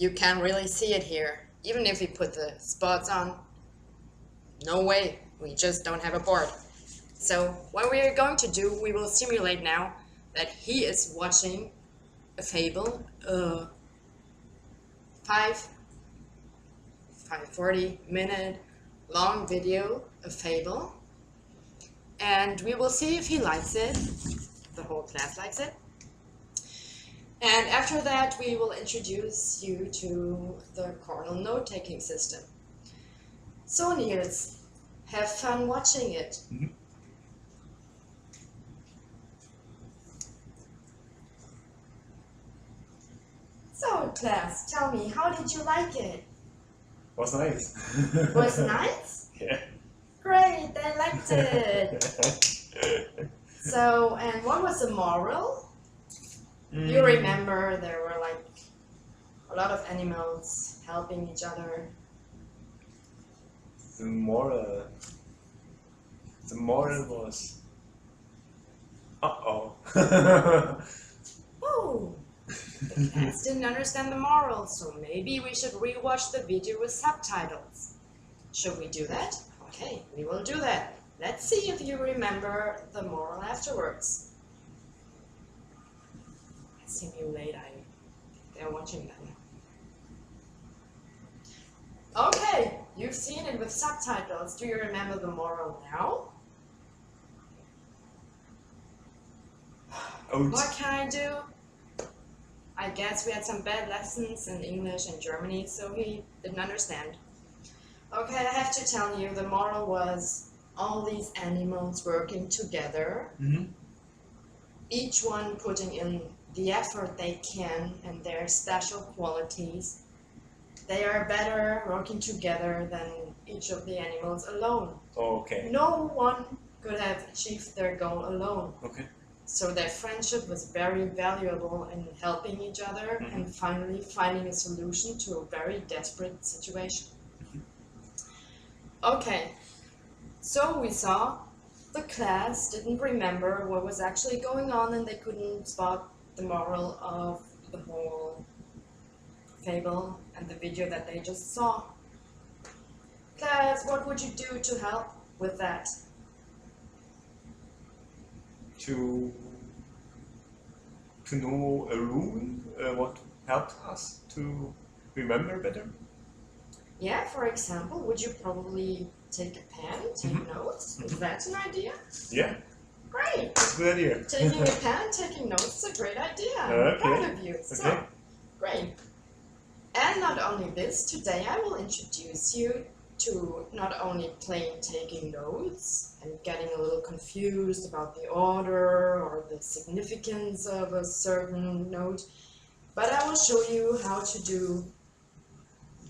you can't really see it here. Even if we put the spots on, no way, we just don't have a board. So what we are going to do, we will simulate now that he is watching a fable, 40-minute long video, a fable, and we will see if he likes it. The whole class likes it. And after that, we will introduce you to the cornel note-taking system. So Niels, have fun watching it. Mm-hmm. So class, tell me, how did you like it? Was nice. Was nice? Yeah. Great, I liked it. So, and what was the moral? You remember there were like a lot of animals helping each other. The moral was, uh-oh. Oh, the class didn't understand the moral, so maybe we should rewatch the video with subtitles. Should we do that? Okay, we will do that. Let's see if you remember the moral afterwards. Simulate, they're watching that now. Okay, you've seen it with subtitles. Do you remember the moral now? What can I do? I guess we had some bad lessons in English and Germany, so he didn't understand. Okay, I have to tell you, the moral was all these animals working together, each one putting in the effort they can and their special qualities. They are better working together than each of the animals alone. Okay. No one could have achieved their goal alone. Okay. So their friendship was very valuable in helping each other and finally finding a solution to a very desperate situation. Okay, so we saw the class didn't remember what was actually going on and they couldn't spot the moral of the whole fable and the video that they just saw. Class, what would you do to help with that? To know a rule, what helped us to remember better? Yeah, for example, would you probably take a pen, take notes? Is that an idea? Yeah. Great! That's a good idea. Taking a pen, taking notes is a great idea. I'm Okay. proud of you. Okay. So, great. And not only this, today I will introduce you to not only plain taking notes and getting a little confused about the order or the significance of a certain note, but I will show you how to do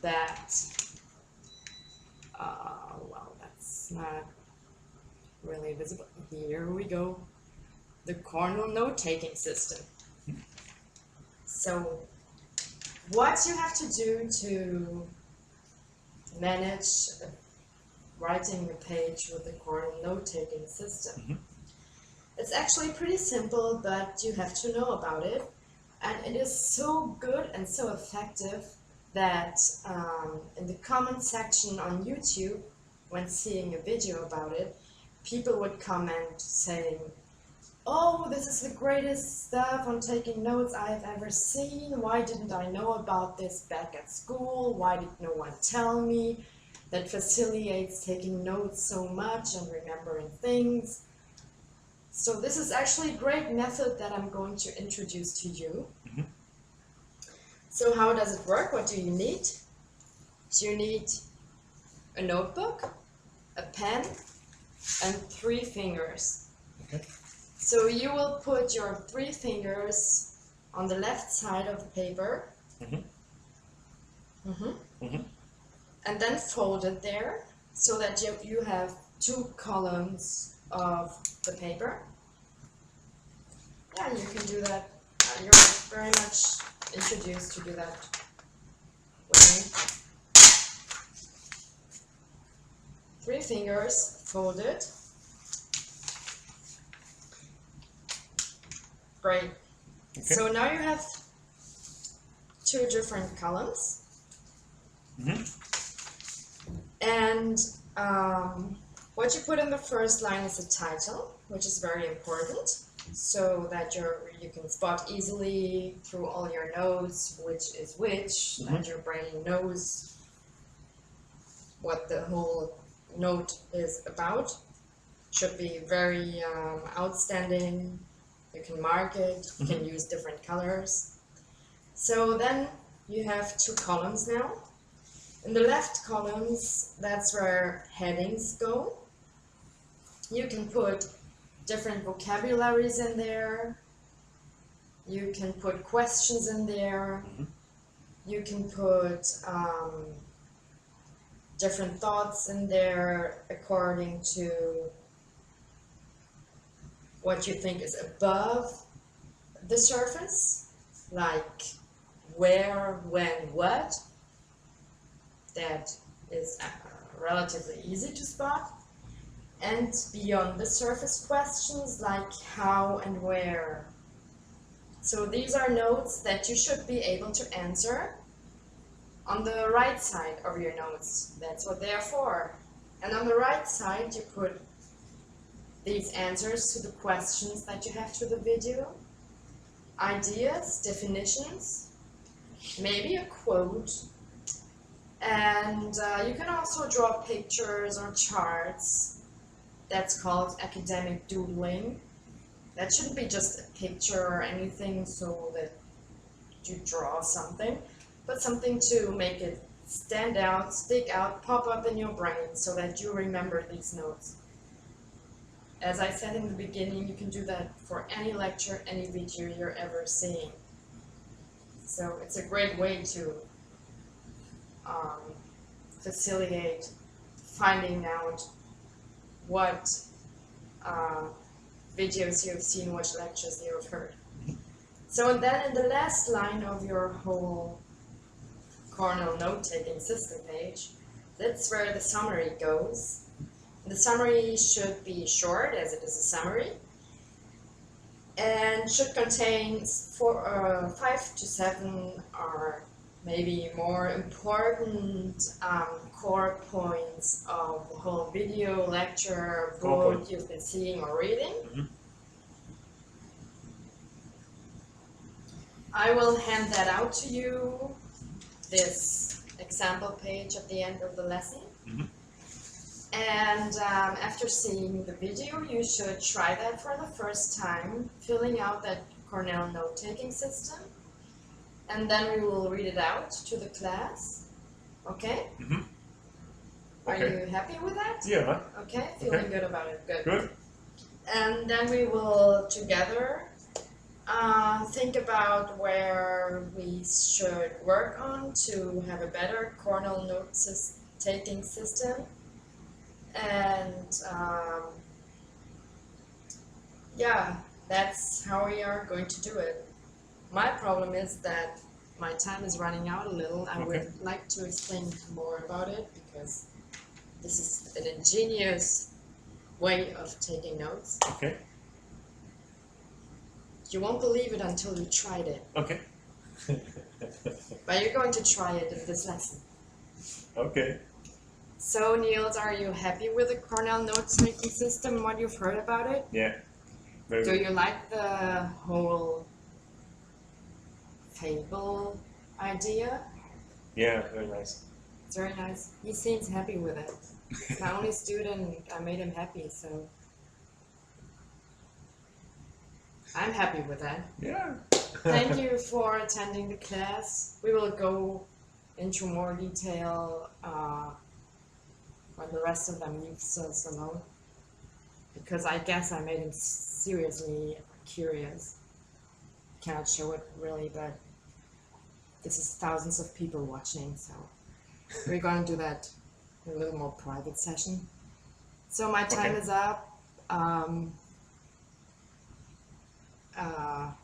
that. Well, that's not really visible. Here we go. The cornel note-taking system. So, what you have to do to manage writing a page with the cornel note-taking system. It's actually pretty simple, but you have to know about it. And it is so good and so effective that in the comment section on YouTube, when seeing a video about it, people would comment saying, "Oh, this is the greatest stuff on taking notes I've ever seen. Why didn't I know about this back at school? Why did no one tell me? That facilitates taking notes so much and remembering things." So this is actually a great method that I'm going to introduce to you. So how does it work? What do you need? So you need a notebook, a pen, and 3 fingers. Okay. So you will put your 3 fingers on the left side of the paper. And then fold it there so that you have 2 columns of the paper. Yeah, you can do that. You're very much introduced to do that with me. 3 fingers folded. Great. Okay. So now you have two different columns. Mm-hmm. And what you put in the first line is a title, which is very important, so that you can spot easily through all your notes which is which, that your brain knows what the whole note is about. Should be very outstanding. You can mark it, you can use different colors. So then you have two columns now. In the left columns, that's where headings go. You can put different vocabularies in there. You can put questions in there. You can put different thoughts in there according to what you think is above the surface, like where, when, what. That is relatively easy to spot. And beyond the surface questions like how and where. So these are notes that you should be able to answer on the right side of your notes. That's what they are for. And on the right side you put these answers to the questions that you have to the video, ideas, definitions, maybe a quote, and you can also draw pictures or charts. That's called academic doodling. That shouldn't be just a picture or anything so that you draw something, but something to make it stand out, stick out, pop up in your brain so that you remember these notes. As I said in the beginning, you can do that for any lecture, any video you're ever seeing. So it's a great way to facilitate finding out what videos you've seen, what lectures you've heard. So then in the last line of your whole Cornell note-taking system page, that's where the summary goes. The summary should be short, as it is a summary, and should contain 5 to 7 or maybe more important core points of the whole video, lecture, book you've been seeing or reading. I will hand that out to you, this example page at the end of the lesson. And after seeing the video, you should try that for the first time, filling out that Cornell note-taking system. And then we will read it out to the class. Okay? Are you happy with that? Yeah. Okay, feeling good about it. Good. Good. And then we will together think about where we should work on to have a better Cornell note-taking system. And yeah, that's how we are going to do it. My problem is that my time is running out a little. I would like to explain more about it because this is an ingenious way of taking notes. Okay. You won't believe it until you tried it. Okay. But you're going to try it in this lesson. Okay. So Niels, are you happy with the Cornell note-taking system, what you've heard about it? Yeah. Very Do good. you like the whole fable idea? Yeah, very nice. It's very nice. He seems happy with it. He's my only student, I made him happy, so I'm happy with that. Yeah. Thank you for attending the class. We will go into more detail when the rest of them leaves us alone, because I guess I made him seriously curious. Cannot show it really, but this is thousands of people watching, so we're going to do that in a little more private session. So my time is up.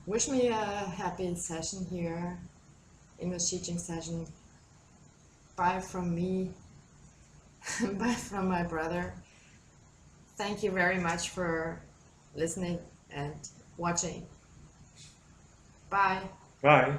Wish me a happy session here, English teaching session. Bye from me. Bye from my brother. Thank you very much for listening and watching. Bye. Bye.